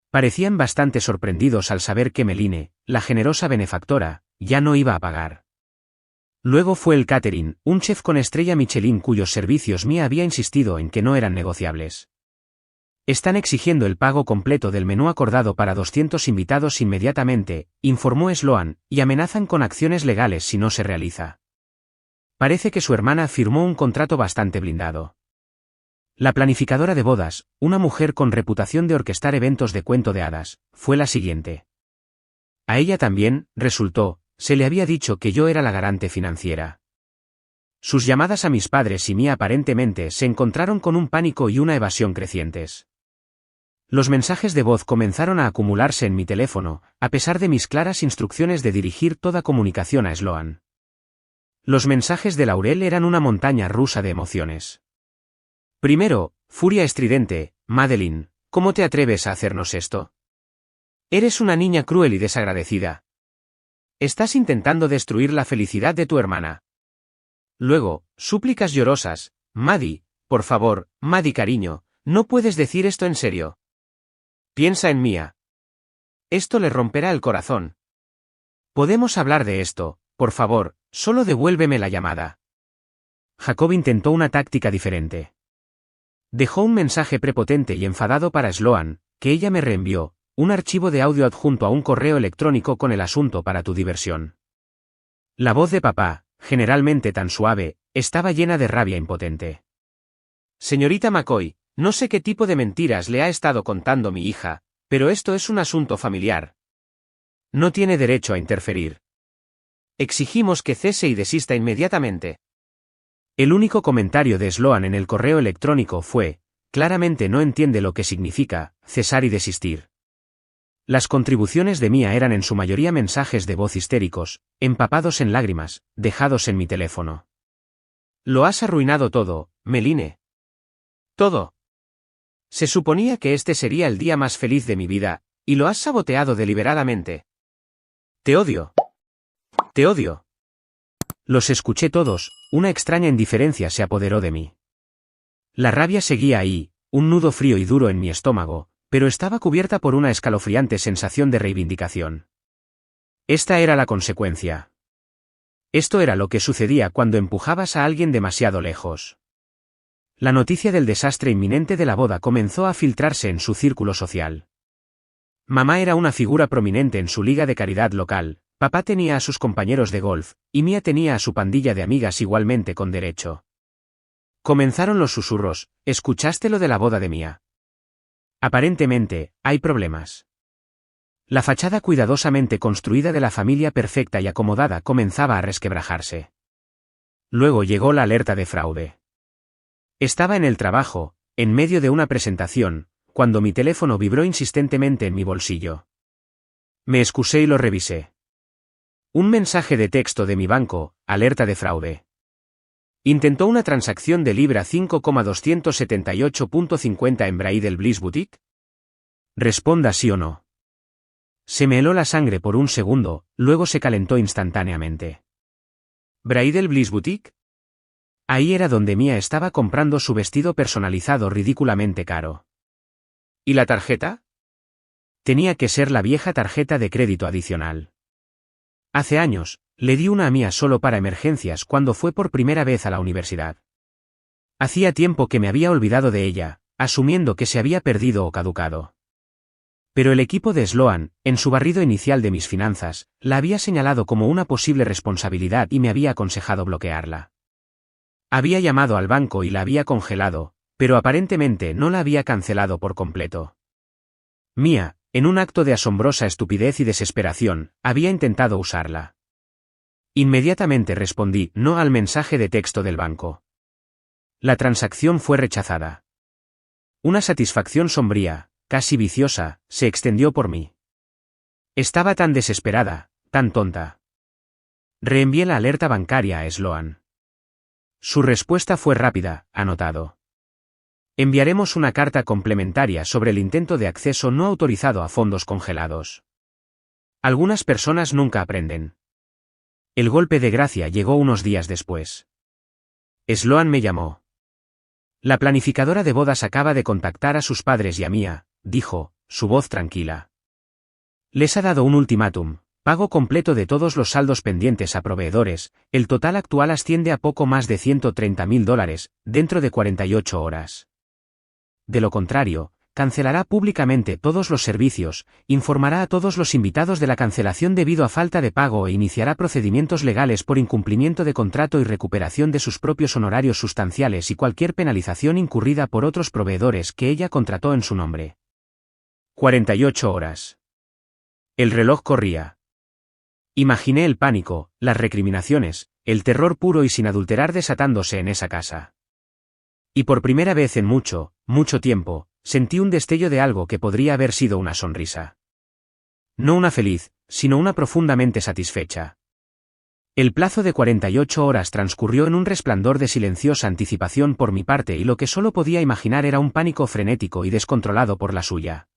Parecían bastante sorprendidos al saber que Meline, la generosa benefactora, ya no iba a pagar. Luego fue el catering, un chef con estrella Michelin cuyos servicios Mía había insistido en que no eran negociables. Están exigiendo el pago completo del menú acordado para 200 invitados inmediatamente, informó Sloan, y amenazan con acciones legales si no se realiza. Parece que su hermana firmó un contrato bastante blindado. La planificadora de bodas, una mujer con reputación de orquestar eventos de cuento de hadas, fue la siguiente. A ella también, resultó, se le había dicho que yo era la garante financiera. Sus llamadas a mis padres y Mía aparentemente se encontraron con un pánico y una evasión crecientes. Los mensajes de voz comenzaron a acumularse en mi teléfono, a pesar de mis claras instrucciones de dirigir toda comunicación a Sloan. Los mensajes de Laurel eran una montaña rusa de emociones. Primero, furia estridente, Madeline, ¿cómo te atreves a hacernos esto? Eres una niña cruel y desagradecida. Estás intentando destruir la felicidad de tu hermana. Luego, súplicas llorosas, Maddie, por favor, Maddie cariño, no puedes decir esto en serio. Piensa en Mía. Esto le romperá el corazón. Podemos hablar de esto, por favor, solo devuélveme la llamada. Jacob intentó una táctica diferente. Dejó un mensaje prepotente y enfadado para Sloan, que ella me reenvió, un archivo de audio adjunto a un correo electrónico con el asunto para tu diversión. La voz de papá, generalmente tan suave, estaba llena de rabia impotente. Señorita McCoy, no sé qué tipo de mentiras le ha estado contando mi hija, pero esto es un asunto familiar. No tiene derecho a interferir. Exigimos que cese y desista inmediatamente. El único comentario de Sloan en el correo electrónico fue, claramente no entiende lo que significa, cesar y desistir. Las contribuciones de Mia eran en su mayoría mensajes de voz histéricos, empapados en lágrimas, dejados en mi teléfono. Lo has arruinado todo, Meline. Todo. Se suponía que este sería el día más feliz de mi vida, y lo has saboteado deliberadamente. Te odio. Te odio. Los escuché todos, una extraña indiferencia se apoderó de mí. La rabia seguía ahí, un nudo frío y duro en mi estómago, pero estaba cubierta por una escalofriante sensación de reivindicación. Esta era la consecuencia. Esto era lo que sucedía cuando empujabas a alguien demasiado lejos. La noticia del desastre inminente de la boda comenzó a filtrarse en su círculo social. Mamá era una figura prominente en su liga de caridad local, papá tenía a sus compañeros de golf, y Mia tenía a su pandilla de amigas igualmente con derecho. Comenzaron los susurros, ¿escuchaste lo de la boda de Mia? Aparentemente, hay problemas. La fachada cuidadosamente construida de la familia perfecta y acomodada comenzaba a resquebrajarse. Luego llegó la alerta de fraude. Estaba en el trabajo, en medio de una presentación, cuando mi teléfono vibró insistentemente en mi bolsillo. Me excusé y lo revisé. Un mensaje de texto de mi banco, alerta de fraude. ¿Intentó una transacción de libra 5,278.50 en Bridal Bliss Boutique? Responda sí o no. Se me heló la sangre por un segundo, luego se calentó instantáneamente. ¿Bridal Bliss Boutique? Ahí era donde Mia estaba comprando su vestido personalizado ridículamente caro. ¿Y la tarjeta? Tenía que ser la vieja tarjeta de crédito adicional. Hace años, le di una a Mia solo para emergencias cuando fue por primera vez a la universidad. Hacía tiempo que me había olvidado de ella, asumiendo que se había perdido o caducado. Pero el equipo de Sloan, en su barrido inicial de mis finanzas, la había señalado como una posible responsabilidad y me había aconsejado bloquearla. Había llamado al banco y la había congelado, pero aparentemente no la había cancelado por completo. Mia, en un acto de asombrosa estupidez y desesperación, había intentado usarla. Inmediatamente respondí no al mensaje de texto del banco. La transacción fue rechazada. Una satisfacción sombría, casi viciosa, se extendió por mí. Estaba tan desesperada, tan tonta. Reenvié la alerta bancaria a Sloan. Su respuesta fue rápida, anotado. Enviaremos una carta complementaria sobre el intento de acceso no autorizado a fondos congelados. Algunas personas nunca aprenden. El golpe de gracia llegó unos días después. Sloan me llamó. La planificadora de bodas acaba de contactar a sus padres y a Mia, dijo, su voz tranquila. Les ha dado un ultimátum, pago completo de todos los saldos pendientes a proveedores, el total actual asciende a poco más de $130.000, dentro de 48 horas. De lo contrario, cancelará públicamente todos los servicios, informará a todos los invitados de la cancelación debido a falta de pago e iniciará procedimientos legales por incumplimiento de contrato y recuperación de sus propios honorarios sustanciales y cualquier penalización incurrida por otros proveedores que ella contrató en su nombre. 48 horas. El reloj corría. Imaginé el pánico, las recriminaciones, el terror puro y sin adulterar desatándose en esa casa. Y por primera vez en mucho, mucho tiempo, sentí un destello de algo que podría haber sido una sonrisa. No una feliz, sino una profundamente satisfecha. El plazo de 48 horas transcurrió en un resplandor de silenciosa anticipación por mi parte y lo que solo podía imaginar era un pánico frenético y descontrolado por la suya.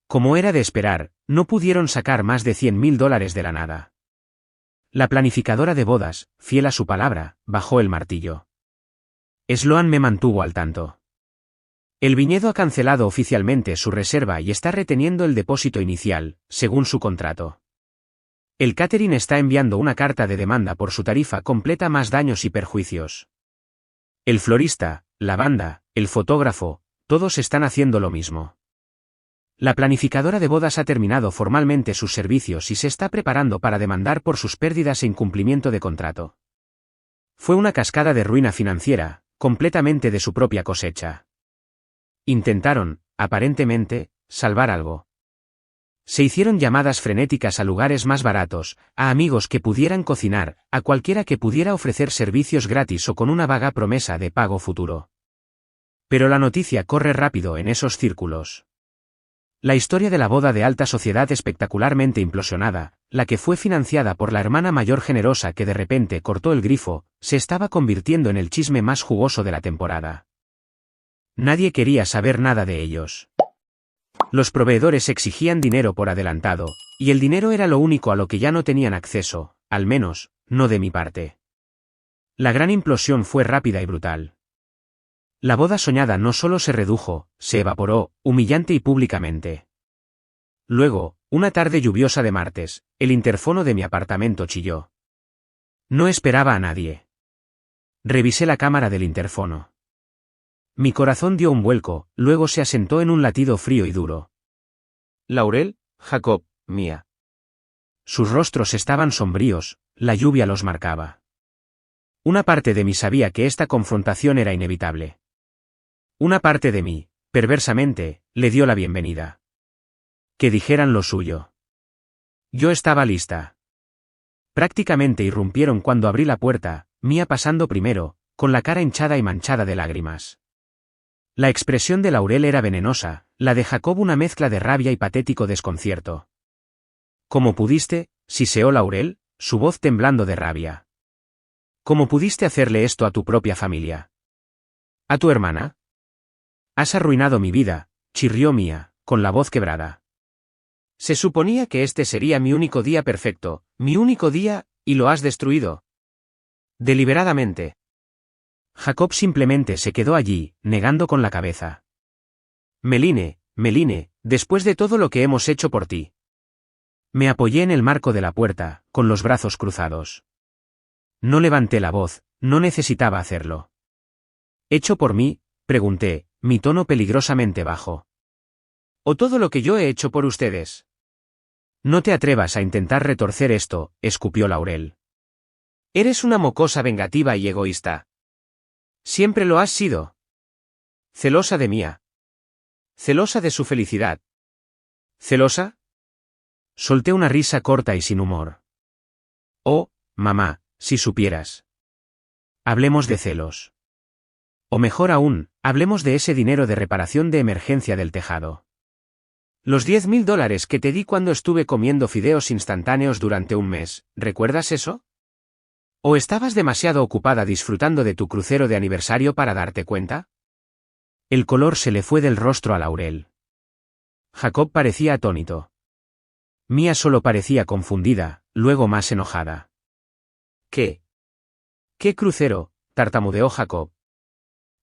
Como era de esperar, no pudieron sacar más de $100.000 de la nada. La planificadora de bodas, fiel a su palabra, bajó el martillo. Sloan me mantuvo al tanto. El viñedo ha cancelado oficialmente su reserva y está reteniendo el depósito inicial, según su contrato. El catering está enviando una carta de demanda por su tarifa completa más daños y perjuicios. El florista, la banda, el fotógrafo, todos están haciendo lo mismo. La planificadora de bodas ha terminado formalmente sus servicios y se está preparando para demandar por sus pérdidas e incumplimiento de contrato. Fue una cascada de ruina financiera, completamente de su propia cosecha. Intentaron, aparentemente, salvar algo. Se hicieron llamadas frenéticas a lugares más baratos, a amigos que pudieran cocinar, a cualquiera que pudiera ofrecer servicios gratis o con una vaga promesa de pago futuro. Pero la noticia corre rápido en esos círculos. La historia de la boda de alta sociedad espectacularmente implosionada, la que fue financiada por la hermana mayor generosa que de repente cortó el grifo, se estaba convirtiendo en el chisme más jugoso de la temporada. Nadie quería saber nada de ellos. Los proveedores exigían dinero por adelantado, y el dinero era lo único a lo que ya no tenían acceso, al menos, no de mi parte. La gran implosión fue rápida y brutal. La boda soñada no solo se redujo, se evaporó, humillante y públicamente. Luego, una tarde lluviosa de martes, el interfono de mi apartamento chilló. No esperaba a nadie. Revisé la cámara del interfono. Mi corazón dio un vuelco, luego se asentó en un latido frío y duro. Laurel, Jacob, Mia. Sus rostros estaban sombríos, la lluvia los marcaba. Una parte de mí sabía que esta confrontación era inevitable. Una parte de mí, perversamente, le dio la bienvenida. Que dijeran lo suyo. Yo estaba lista. Prácticamente irrumpieron cuando abrí la puerta, Mia pasando primero, con la cara hinchada y manchada de lágrimas. La expresión de Laurel era venenosa, la de Jacob una mezcla de rabia y patético desconcierto. ¿Cómo pudiste?, siseó Laurel, su voz temblando de rabia. ¿Cómo pudiste hacerle esto a tu propia familia? ¿A tu hermana? Has arruinado mi vida, chirrió Mia, con la voz quebrada. Se suponía que este sería mi único día perfecto, mi único día, y lo has destruido. Deliberadamente. Jacob simplemente se quedó allí, negando con la cabeza. Meline, después de todo lo que hemos hecho por ti. Me apoyé en el marco de la puerta, con los brazos cruzados. No levanté la voz, no necesitaba hacerlo. ¿Hecho por mí?, pregunté, mi tono peligrosamente bajo. ¿O todo lo que yo he hecho por ustedes? No te atrevas a intentar retorcer esto, escupió Laurel. Eres una mocosa vengativa y egoísta. Siempre lo has sido. Celosa de Mia. Celosa de su felicidad. ¿Celosa? Solté una risa corta y sin humor. Oh, mamá, si supieras. Hablemos de celos. O mejor aún, hablemos de ese dinero de reparación de emergencia del tejado. Los $10.000 que te di cuando estuve comiendo fideos instantáneos durante un mes, ¿recuerdas eso? ¿O estabas demasiado ocupada disfrutando de tu crucero de aniversario para darte cuenta? El color se le fue del rostro a Laurel. Jacob parecía atónito. Mia solo parecía confundida, luego más enojada. ¿Qué? ¿Qué crucero?, tartamudeó Jacob.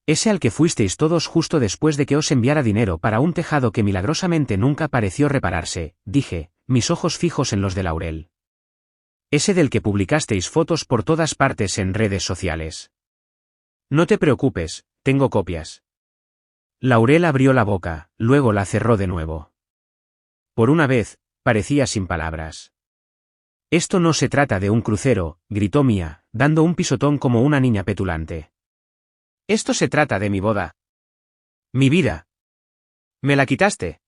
Ese al que fuisteis todos justo después de que os enviara dinero para un tejado que milagrosamente nunca pareció repararse, dije, mis ojos fijos en los de Laurel. Ese del que publicasteis fotos por todas partes en redes sociales. No te preocupes, tengo copias. Laurel abrió la boca, luego la cerró de nuevo. Por una vez, parecía sin palabras. Esto no se trata de un crucero, gritó Mia, dando un pisotón como una niña petulante. Esto se trata de mi boda. Mi vida. ¿Me la quitaste?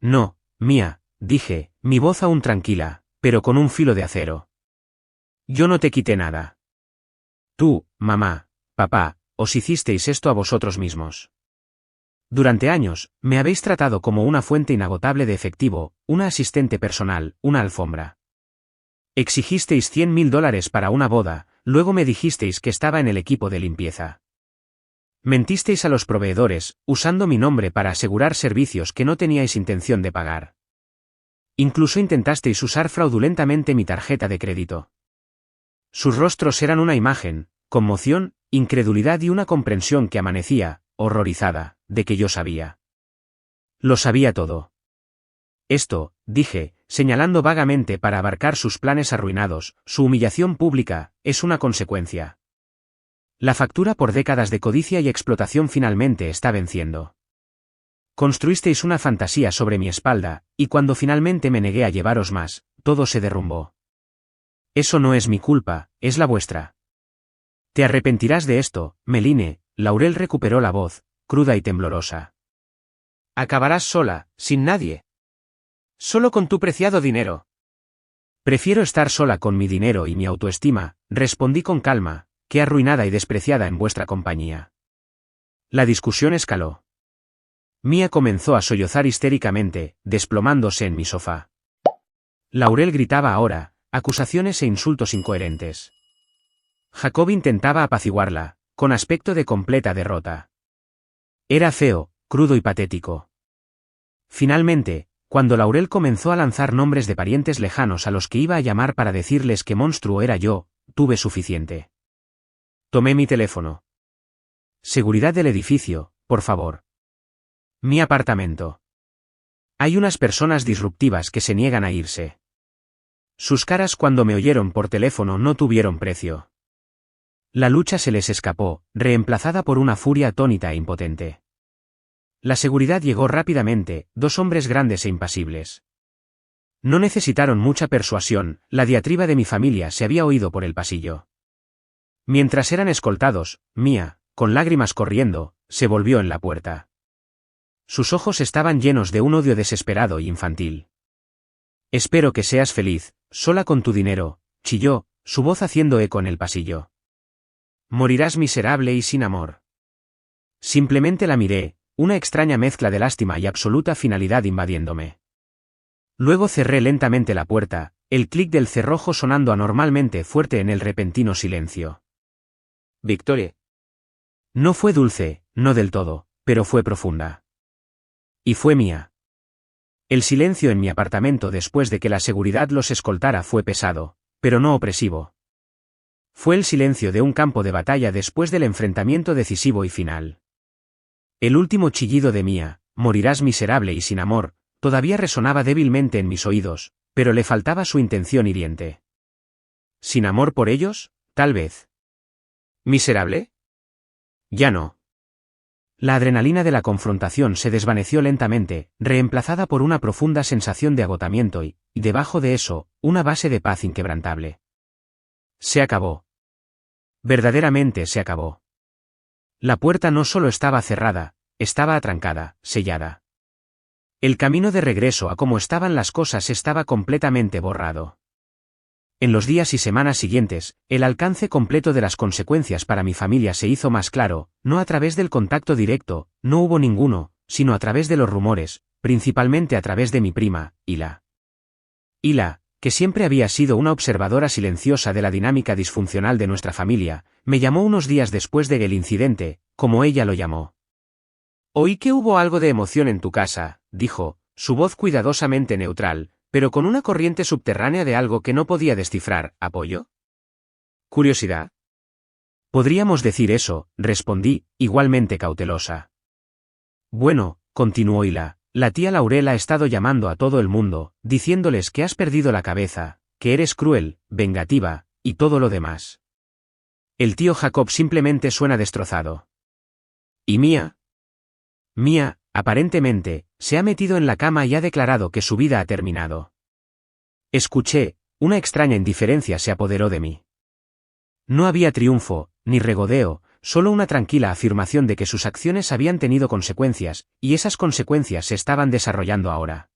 No, Mia, dije, mi voz aún tranquila, pero con un filo de acero. Yo no te quité nada. Tú, mamá, papá, os hicisteis esto a vosotros mismos. Durante años, me habéis tratado como una fuente inagotable de efectivo, una asistente personal, una alfombra. Exigisteis $100.000 para una boda, luego me dijisteis que estaba en el equipo de limpieza. Mentisteis a los proveedores, usando mi nombre para asegurar servicios que no teníais intención de pagar. Incluso intentasteis usar fraudulentamente mi tarjeta de crédito. Sus rostros eran una imagen, conmoción, incredulidad y una comprensión que amanecía, horrorizada, de que yo sabía. Lo sabía todo. Esto, dije, señalando vagamente para abarcar sus planes arruinados, su humillación pública, es una consecuencia. La factura por décadas de codicia y explotación finalmente está venciendo. Construisteis una fantasía sobre mi espalda, y cuando finalmente me negué a llevaros más, todo se derrumbó. Eso no es mi culpa, es la vuestra. Te arrepentirás de esto, Meline, Laurel recuperó la voz, cruda y temblorosa. Acabarás sola, sin nadie. Solo con tu preciado dinero. Prefiero estar sola con mi dinero y mi autoestima, respondí con calma, que arruinada y despreciada en vuestra compañía. La discusión escaló. Mía comenzó a sollozar histéricamente, desplomándose en mi sofá. Laurel gritaba ahora, acusaciones e insultos incoherentes. Jacob intentaba apaciguarla, con aspecto de completa derrota. Era feo, crudo y patético. Finalmente, cuando Laurel comenzó a lanzar nombres de parientes lejanos a los que iba a llamar para decirles qué monstruo era yo, tuve suficiente. Tomé mi teléfono. Seguridad del edificio, por favor. Mi apartamento. Hay unas personas disruptivas que se niegan a irse. Sus caras cuando me oyeron por teléfono no tuvieron precio. La lucha se les escapó, reemplazada por una furia atónita e impotente. La seguridad llegó rápidamente, dos hombres grandes e impasibles. No necesitaron mucha persuasión, la diatriba de mi familia se había oído por el pasillo. Mientras eran escoltados, Mía, con lágrimas corriendo, se volvió en la puerta. Sus ojos estaban llenos de un odio desesperado y infantil. Espero que seas feliz, sola con tu dinero, chilló, su voz haciendo eco en el pasillo. Morirás miserable y sin amor. Simplemente la miré, una extraña mezcla de lástima y absoluta finalidad invadiéndome. Luego cerré lentamente la puerta, el clic del cerrojo sonando anormalmente fuerte en el repentino silencio. Victoria. No fue dulce, no del todo, pero fue profunda. Y fue mía. El silencio en mi apartamento después de que la seguridad los escoltara fue pesado, pero no opresivo. Fue el silencio de un campo de batalla después del enfrentamiento decisivo y final. El último chillido de Mía, morirás miserable y sin amor, todavía resonaba débilmente en mis oídos, pero le faltaba su intención hiriente. ¿Sin amor por ellos? Tal vez. ¿Miserable? Ya no. La adrenalina de la confrontación se desvaneció lentamente, reemplazada por una profunda sensación de agotamiento y, debajo de eso, una base de paz inquebrantable. Se acabó. Verdaderamente se acabó. La puerta no solo estaba cerrada, estaba atrancada, sellada. El camino de regreso a cómo estaban las cosas estaba completamente borrado. En los días y semanas siguientes, el alcance completo de las consecuencias para mi familia se hizo más claro, no a través del contacto directo, no hubo ninguno, sino a través de los rumores, principalmente a través de mi prima, Hila. Hila, que siempre había sido una observadora silenciosa de la dinámica disfuncional de nuestra familia, me llamó unos días después de el incidente, como ella lo llamó. Oí que hubo algo de emoción en tu casa, dijo, su voz cuidadosamente neutral, pero con una corriente subterránea de algo que no podía descifrar. ¿Apoyo? ¿Curiosidad? Podríamos decir eso, respondí, igualmente cautelosa. Bueno, continuó Hila, la tía Laurel ha estado llamando a todo el mundo, diciéndoles que has perdido la cabeza, que eres cruel, vengativa, y todo lo demás. El tío Jacob simplemente suena destrozado. ¿Y Mía? Mía, aparentemente, se ha metido en la cama y ha declarado que su vida ha terminado. Escuché, una extraña indiferencia se apoderó de mí. No había triunfo, ni regodeo, solo una tranquila afirmación de que sus acciones habían tenido consecuencias, y esas consecuencias se estaban desarrollando ahora.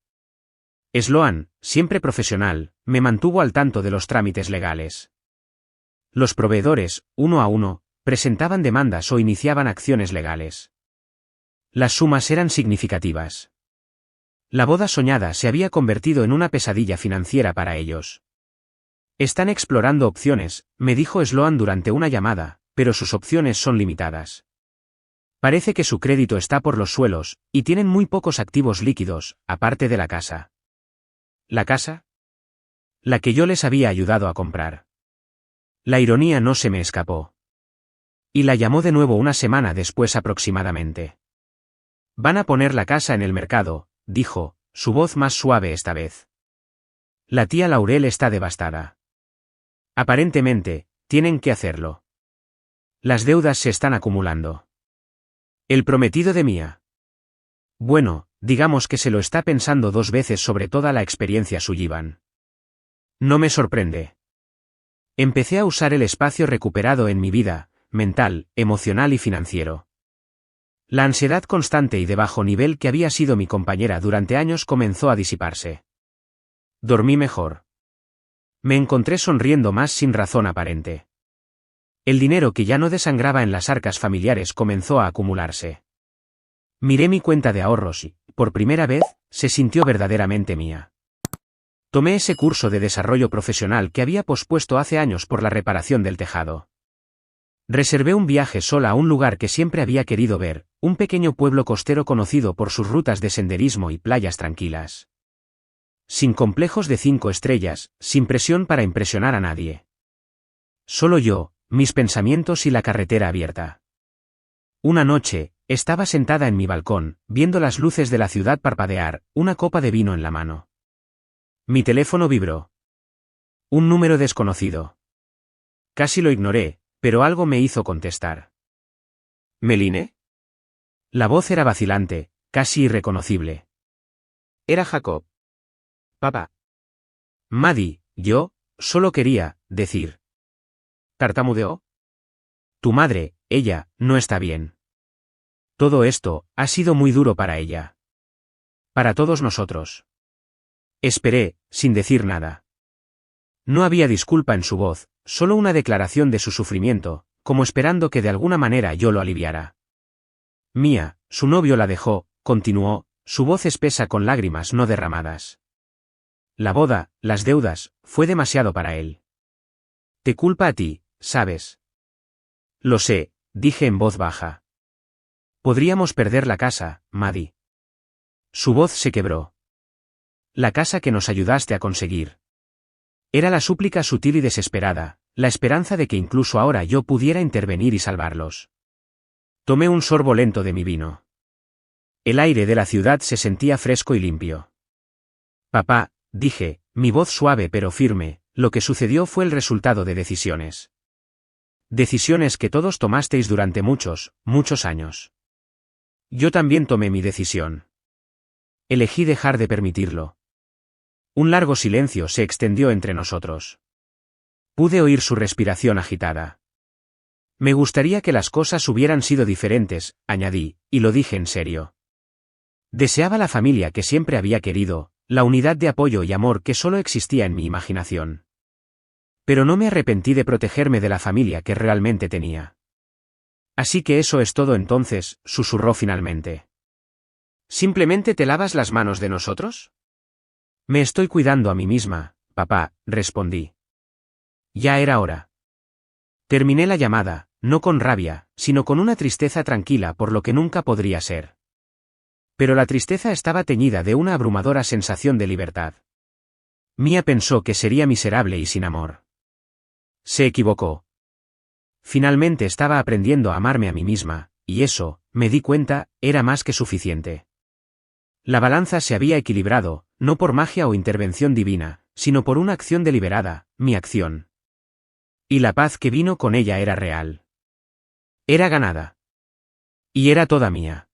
Sloan, siempre profesional, me mantuvo al tanto de los trámites legales. Los proveedores, uno a uno, presentaban demandas o iniciaban acciones legales. Las sumas eran significativas. La boda soñada se había convertido en una pesadilla financiera para ellos. Están explorando opciones, me dijo Sloan durante una llamada, pero sus opciones son limitadas. Parece que su crédito está por los suelos, y tienen muy pocos activos líquidos, aparte de la casa. ¿La casa? La que yo les había ayudado a comprar. La ironía no se me escapó. Y la llamó de nuevo una semana después aproximadamente. Van a poner la casa en el mercado, dijo, su voz más suave esta vez. La tía Laurel está devastada. Aparentemente, tienen que hacerlo. Las deudas se están acumulando. El prometido de Mía. Bueno, digamos que se lo está pensando dos veces sobre toda la experiencia Sullivan. No me sorprende. Empecé a usar el espacio recuperado en mi vida, mental, emocional y financiero. La ansiedad constante y de bajo nivel que había sido mi compañera durante años comenzó a disiparse. Dormí mejor. Me encontré sonriendo más sin razón aparente. El dinero que ya no desangraba en las arcas familiares comenzó a acumularse. Miré mi cuenta de ahorros y, por primera vez, se sintió verdaderamente mía. Tomé ese curso de desarrollo profesional que había pospuesto hace años por la reparación del tejado. Reservé un viaje sola a un lugar que siempre había querido ver, un pequeño pueblo costero conocido por sus rutas de senderismo y playas tranquilas. Sin complejos de 5 estrellas, sin presión para impresionar a nadie. Solo yo, mis pensamientos y la carretera abierta. Una noche, estaba sentada en mi balcón, viendo las luces de la ciudad parpadear, una copa de vino en la mano. Mi teléfono vibró. Un número desconocido. Casi lo ignoré, pero algo me hizo contestar. ¿Meline? La voz era vacilante, casi irreconocible. Era Jacob. Papá. Maddie, yo, solo quería, decir. ¿Tartamudeó? Tu madre, ella, no está bien. Todo esto, ha sido muy duro para ella. Para todos nosotros. Esperé, sin decir nada. No había disculpa en su voz, solo una declaración de su sufrimiento, como esperando que de alguna manera yo lo aliviara. Mía, su novio la dejó, continuó, su voz espesa con lágrimas no derramadas. La boda, las deudas, fue demasiado para él. Te culpa a ti, ¿sabes? Lo sé, dije en voz baja. Podríamos perder la casa, Maddie. Su voz se quebró. La casa que nos ayudaste a conseguir. Era la súplica sutil y desesperada, la esperanza de que incluso ahora yo pudiera intervenir y salvarlos. Tomé un sorbo lento de mi vino. El aire de la ciudad se sentía fresco y limpio. Papá, dije, mi voz suave pero firme, lo que sucedió fue el resultado de decisiones. Decisiones que todos tomasteis durante muchos, muchos años. Yo también tomé mi decisión. Elegí dejar de permitirlo. Un largo silencio se extendió entre nosotros. Pude oír su respiración agitada. Me gustaría que las cosas hubieran sido diferentes, añadí, y lo dije en serio. Deseaba la familia que siempre había querido, la unidad de apoyo y amor que solo existía en mi imaginación. Pero no me arrepentí de protegerme de la familia que realmente tenía. Así que eso es todo entonces, susurró finalmente. ¿Simplemente te lavas las manos de nosotros? Me estoy cuidando a mí misma, papá, respondí. Ya era hora. Terminé la llamada, no con rabia, sino con una tristeza tranquila por lo que nunca podría ser. Pero la tristeza estaba teñida de una abrumadora sensación de libertad. Mía pensó que sería miserable y sin amor. Se equivocó. Finalmente estaba aprendiendo a amarme a mí misma, y eso, me di cuenta, era más que suficiente. La balanza se había equilibrado, no por magia o intervención divina, sino por una acción deliberada, mi acción. Y la paz que vino con ella era real. Era ganada. Y era toda mía.